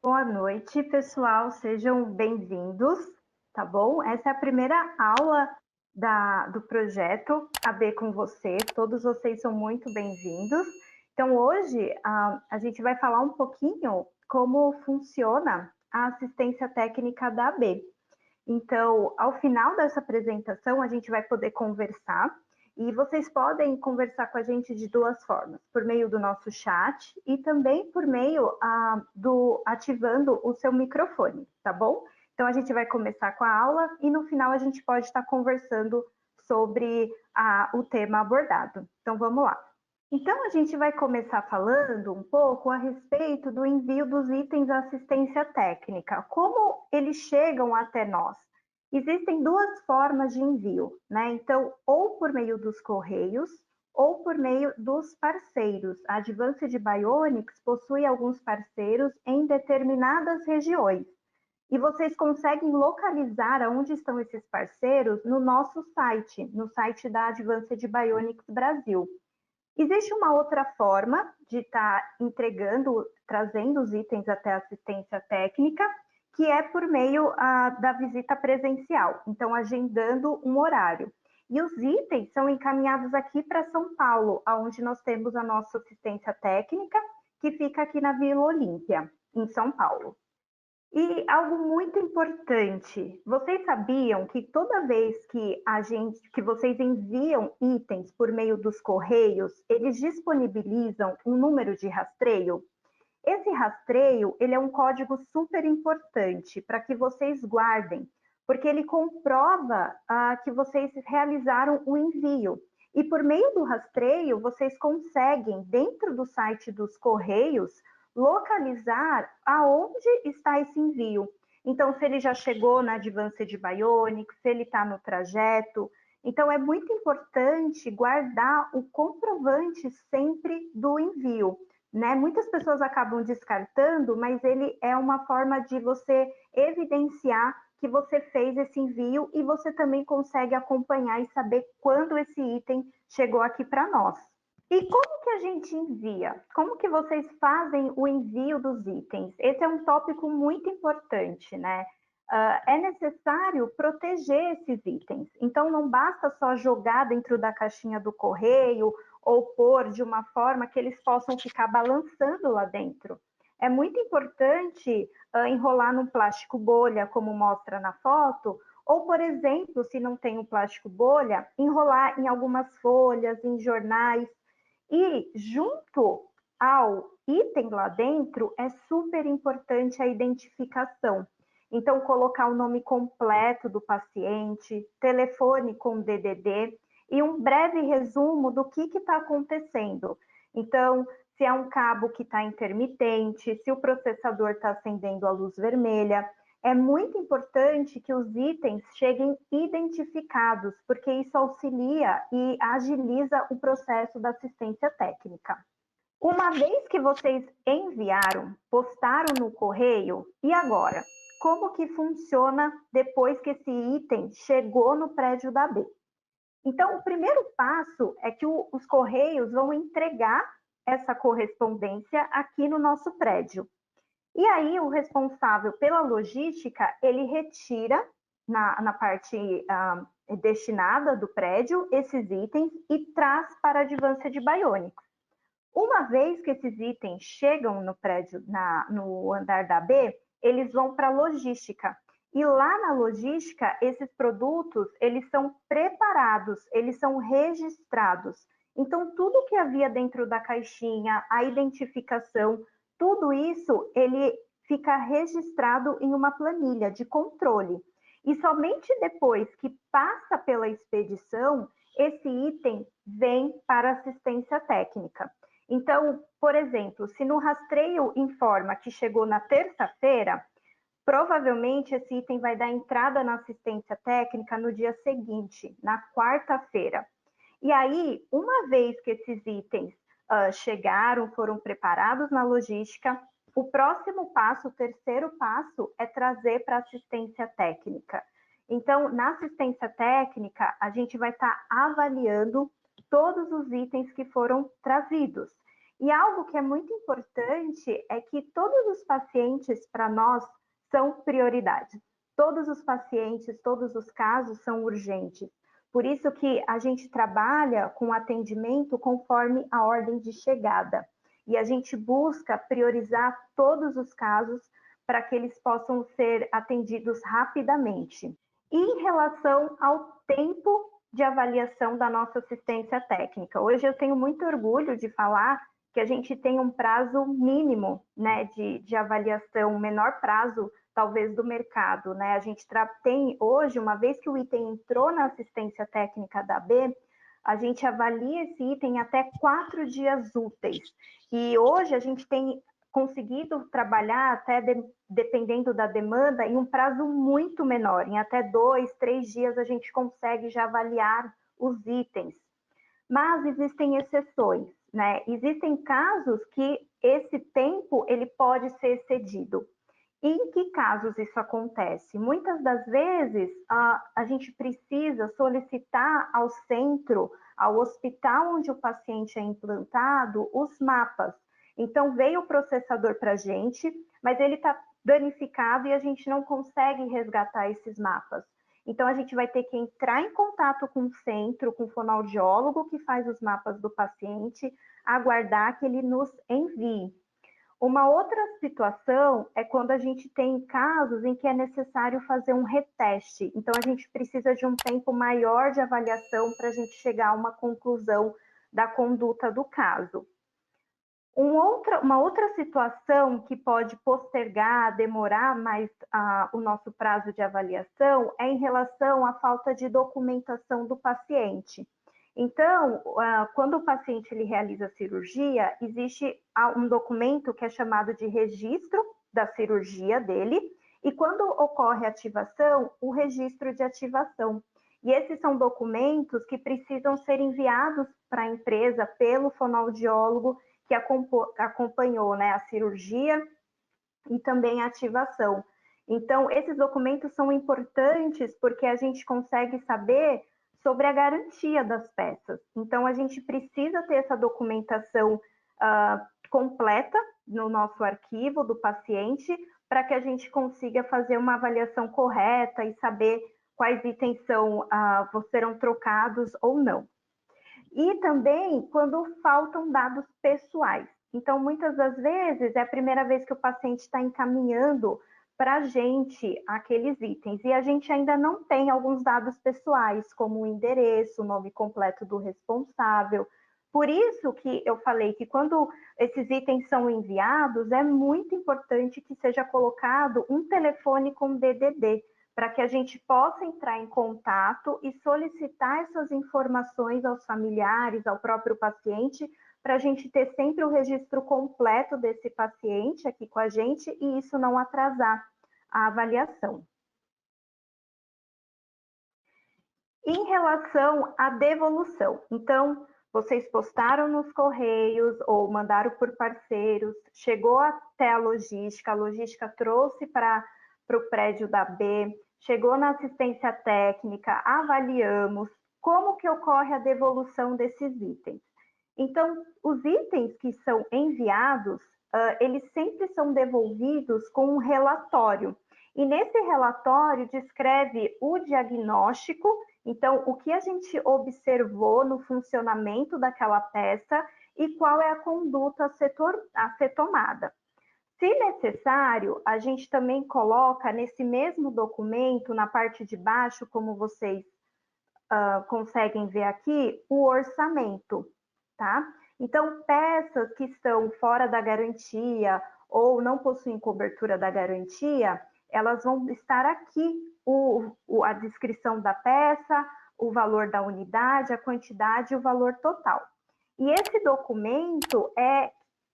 Boa noite, pessoal, sejam bem-vindos, tá bom? Essa é a primeira aula do projeto AB com você, todos vocês são muito bem-vindos. Então, hoje a gente vai falar um pouquinho como funciona a assistência técnica da AB. Então, ao final dessa apresentação, a gente vai poder conversar e vocês podem conversar com a gente de duas formas, por meio do nosso chat e também por meio do ativando o seu microfone, tá bom? Então, a gente vai começar com a aula e no final a gente pode estar conversando sobre o tema abordado. Então, vamos lá. Então, a gente vai começar falando um pouco a respeito do envio dos itens da assistência técnica, como eles chegam até nós. Existem duas formas de envio, né? Então, ou por meio dos correios, ou por meio dos parceiros. A Advanced Bionics possui alguns parceiros em determinadas regiões. E vocês conseguem localizar onde estão esses parceiros no nosso site, no site da Advanced Bionics Brasil. Existe uma outra forma de estar entregando, trazendo os itens até a assistência técnica, que é por meio da visita presencial, então agendando um horário. E os itens são encaminhados aqui para São Paulo, onde nós temos a nossa assistência técnica, que fica aqui na Vila Olímpia, em São Paulo. E algo muito importante, vocês sabiam que toda vez que vocês enviam itens por meio dos correios, eles disponibilizam um número de rastreio? Esse rastreio, ele é um código super importante para que vocês guardem, porque ele comprova que vocês realizaram o envio. E por meio do rastreio, vocês conseguem, dentro do site dos Correios, localizar aonde está esse envio. Então, se ele já chegou na Advanced Bionics, se ele está no trajeto. Então, é muito importante guardar o comprovante sempre do envio. Né? Muitas pessoas acabam descartando, mas ele é uma forma de você evidenciar que você fez esse envio e você também consegue acompanhar e saber quando esse item chegou aqui para nós. E como que a gente envia? Como que vocês fazem o envio dos itens? Esse é um tópico muito importante, né? É necessário proteger esses itens. Então, não basta só jogar dentro da caixinha do correio ou pôr de uma forma que eles possam ficar balançando lá dentro. É muito importante enrolar num plástico bolha, como mostra na foto, ou, por exemplo, se não tem um plástico bolha, enrolar em algumas folhas, em jornais. E junto ao item lá dentro, é super importante a identificação. Então, colocar o nome completo do paciente, telefone com DDD e um breve resumo do que está acontecendo. Então, se é um cabo que está intermitente, se o processador está acendendo a luz vermelha. É muito importante que os itens cheguem identificados, porque isso auxilia e agiliza o processo da assistência técnica. Uma vez que vocês enviaram, postaram no correio, e agora? Como que funciona depois que esse item chegou no prédio da B? Então, o primeiro passo é que os correios vão entregar essa correspondência aqui no nosso prédio. E aí, o responsável pela logística, ele retira na parte destinada do prédio esses itens e traz para a Advanced Bionics. Uma vez que esses itens chegam no prédio, no andar da B, eles vão para a logística. E lá na logística, esses produtos, eles são preparados, eles são registrados. Então, tudo que havia dentro da caixinha, a identificação, tudo isso, ele fica registrado em uma planilha de controle. E somente depois que passa pela expedição, esse item vem para assistência técnica. Então, por exemplo, se no rastreio informa que chegou na terça-feira, provavelmente esse item vai dar entrada na assistência técnica no dia seguinte, na quarta-feira. E aí, uma vez que esses itens chegaram, foram preparados na logística, o próximo passo, o terceiro passo, é trazer para assistência técnica. Então, na assistência técnica, a gente vai estar avaliando todos os itens que foram trazidos. E algo que é muito importante é que todos os pacientes, para nós, são prioridade. Todos os pacientes, todos os casos são urgentes. Por isso que a gente trabalha com atendimento conforme a ordem de chegada. E a gente busca priorizar todos os casos para que eles possam ser atendidos rapidamente. E em relação ao tempo de avaliação da nossa assistência técnica, hoje eu tenho muito orgulho de falar que a gente tem um prazo mínimo, né, de avaliação, o menor prazo, talvez, do mercado, né? A gente tem hoje, uma vez que o item entrou na assistência técnica da AB, a gente avalia esse item até 4 dias úteis. E hoje a gente tem conseguido trabalhar, até dependendo da demanda, em um prazo muito menor. Em até 2, 3 dias a gente consegue já avaliar os itens. Mas existem exceções, né? Existem casos que esse tempo ele pode ser excedido. E em que casos isso acontece? Muitas das vezes a gente precisa solicitar ao centro, ao hospital onde o paciente é implantado, os mapas. Então veio o processador para a gente, mas ele está danificado e a gente não consegue resgatar esses mapas. Então, a gente vai ter que entrar em contato com o centro, com o fonoaudiólogo que faz os mapas do paciente, aguardar que ele nos envie. Uma outra situação é quando a gente tem casos em que é necessário fazer um reteste. Então, a gente precisa de um tempo maior de avaliação para a gente chegar a uma conclusão da conduta do caso. Uma outra situação que pode postergar, demorar mais o nosso prazo de avaliação é em relação à falta de documentação do paciente. Então, quando o paciente ele realiza a cirurgia, existe um documento que é chamado de registro da cirurgia dele, e quando ocorre a ativação, o registro de ativação. E esses são documentos que precisam ser enviados para a empresa pelo fonoaudiólogo que acompanhou, né, a cirurgia e também a ativação. Então, esses documentos são importantes porque a gente consegue saber sobre a garantia das peças. Então, a gente precisa ter essa documentação completa no nosso arquivo do paciente para que a gente consiga fazer uma avaliação correta e saber quais itens serão trocados ou não. E também quando faltam dados pessoais. Então, muitas das vezes, é a primeira vez que o paciente está encaminhando para a gente aqueles itens, e a gente ainda não tem alguns dados pessoais, como o endereço, o nome completo do responsável. Por isso que eu falei que quando esses itens são enviados, é muito importante que seja colocado um telefone com DDD, para que a gente possa entrar em contato e solicitar essas informações aos familiares, ao próprio paciente, para a gente ter sempre o registro completo desse paciente aqui com a gente e isso não atrasar a avaliação. Em relação à devolução, então, vocês postaram nos correios ou mandaram por parceiros, chegou até a logística trouxe para o prédio da B, chegou na assistência técnica, avaliamos como que ocorre a devolução desses itens. Então, os itens que são enviados, eles sempre são devolvidos com um relatório. E nesse relatório descreve o diagnóstico, então o que a gente observou no funcionamento daquela peça e qual é a conduta a ser tomada. Se necessário, a gente também coloca nesse mesmo documento, na parte de baixo, como vocês conseguem ver aqui, o orçamento, tá? Então, peças que estão fora da garantia ou não possuem cobertura da garantia, elas vão estar aqui, a descrição da peça, o valor da unidade, a quantidade e o valor total. E esse documento é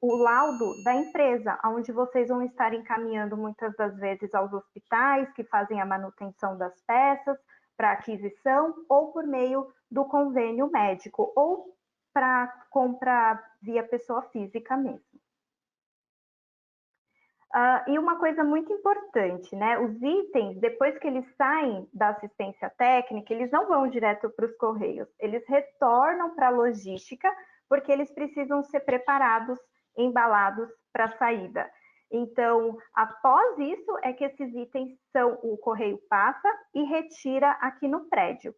o laudo da empresa, onde vocês vão estar encaminhando muitas das vezes aos hospitais que fazem a manutenção das peças para aquisição ou por meio do convênio médico ou para compra via pessoa física mesmo. E uma coisa muito importante, né? Os itens, depois que eles saem da assistência técnica, eles não vão direto para os correios, eles retornam para a logística porque eles precisam ser preparados, embalados para a saída. Então, após isso, é que esses itens o correio passa e retira aqui no prédio.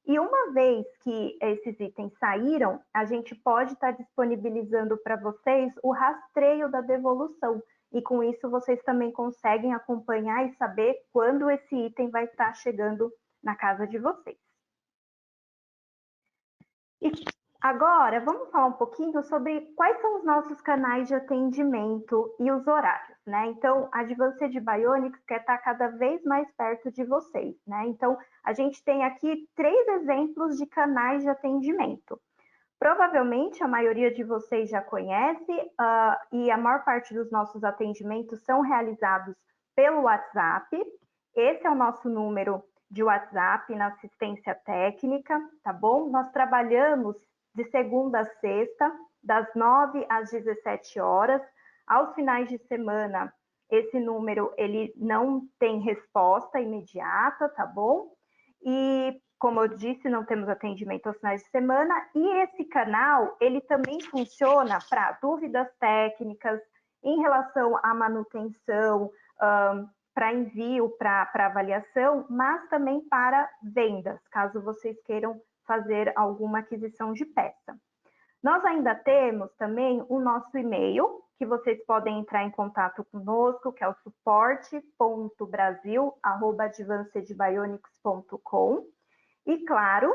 E uma vez que esses itens saíram, a gente pode estar disponibilizando para vocês o rastreio da devolução. E com isso vocês também conseguem acompanhar e saber quando esse item vai estar chegando na casa de vocês. E agora, vamos falar um pouquinho sobre quais são os nossos canais de atendimento e os horários, né? Então, a Advanced Bionics quer estar cada vez mais perto de vocês, né? Então, a gente tem aqui 3 exemplos de canais de atendimento. Provavelmente, a maioria de vocês já conhece e a maior parte dos nossos atendimentos são realizados pelo WhatsApp. Esse é o nosso número de WhatsApp na assistência técnica, tá bom? Nós trabalhamos de segunda a sexta, das 9 às 17 horas. Aos finais de semana, esse número ele não tem resposta imediata, tá bom? E, como eu disse, não temos atendimento aos finais de semana. E esse canal, ele também funciona para dúvidas técnicas em relação à manutenção, para envio, para avaliação, mas também para vendas, caso vocês queiram fazer alguma aquisição de peça. Nós ainda temos também o nosso e-mail, que vocês podem entrar em contato conosco, que é o suporte.brasil@advancedbionics.com. E claro,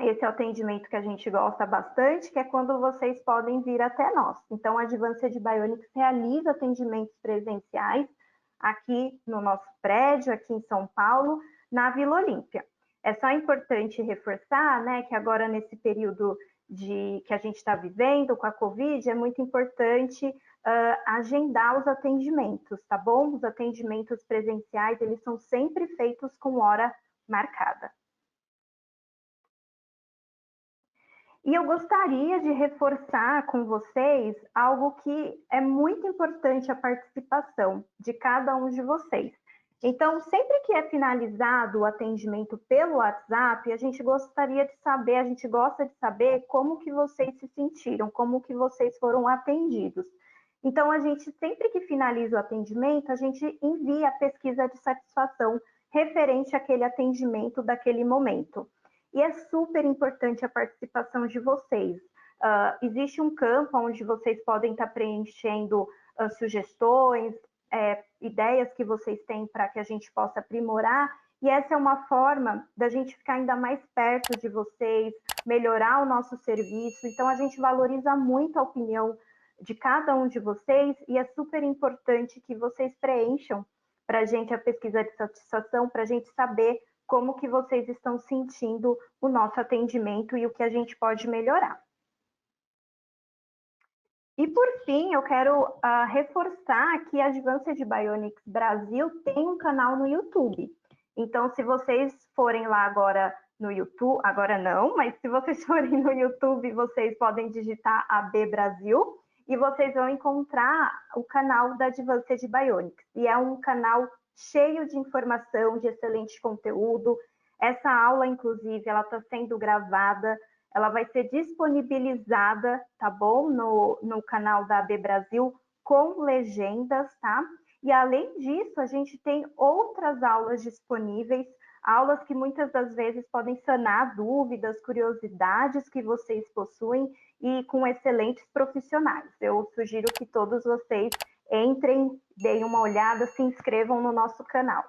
esse é o atendimento que a gente gosta bastante, que é quando vocês podem vir até nós. Então, a Advanced Bionics realiza atendimentos presenciais aqui no nosso prédio, aqui em São Paulo, na Vila Olímpia. É só importante reforçar, né, que agora nesse período que a gente está vivendo com a Covid, é muito importante agendar os atendimentos, tá bom? Os atendimentos presenciais, eles são sempre feitos com hora marcada. E eu gostaria de reforçar com vocês algo que é muito importante, a participação de cada um de vocês. Então, sempre que é finalizado o atendimento pelo WhatsApp, a gente gosta de saber como que vocês se sentiram, como que vocês foram atendidos. Então, a gente, sempre que finaliza o atendimento, a gente envia a pesquisa de satisfação referente àquele atendimento daquele momento. E é super importante a participação de vocês. Existe um campo onde vocês podem estar preenchendo sugestões, ideias que vocês têm para que a gente possa aprimorar, e essa é uma forma da gente ficar ainda mais perto de vocês, melhorar o nosso serviço. Então, a gente valoriza muito a opinião de cada um de vocês, e é super importante que vocês preencham para a gente a pesquisa de satisfação, para a gente saber como que vocês estão sentindo o nosso atendimento e o que a gente pode melhorar. E por fim, eu quero reforçar que a Advanced Bionics Brasil tem um canal no YouTube. Então, se vocês forem lá agora no YouTube, agora não, mas se vocês forem no YouTube, vocês podem digitar AB Brasil e vocês vão encontrar o canal da Advanced Bionics. E é um canal cheio de informação, de excelente conteúdo. Essa aula, inclusive, ela está sendo gravada, ela vai ser disponibilizada, tá bom? No canal da AB Brasil, com legendas, tá? E além disso, a gente tem outras aulas disponíveis, aulas que muitas das vezes podem sanar dúvidas, curiosidades que vocês possuem e com excelentes profissionais. Eu sugiro que todos vocês entrem, deem uma olhada, se inscrevam no nosso canal.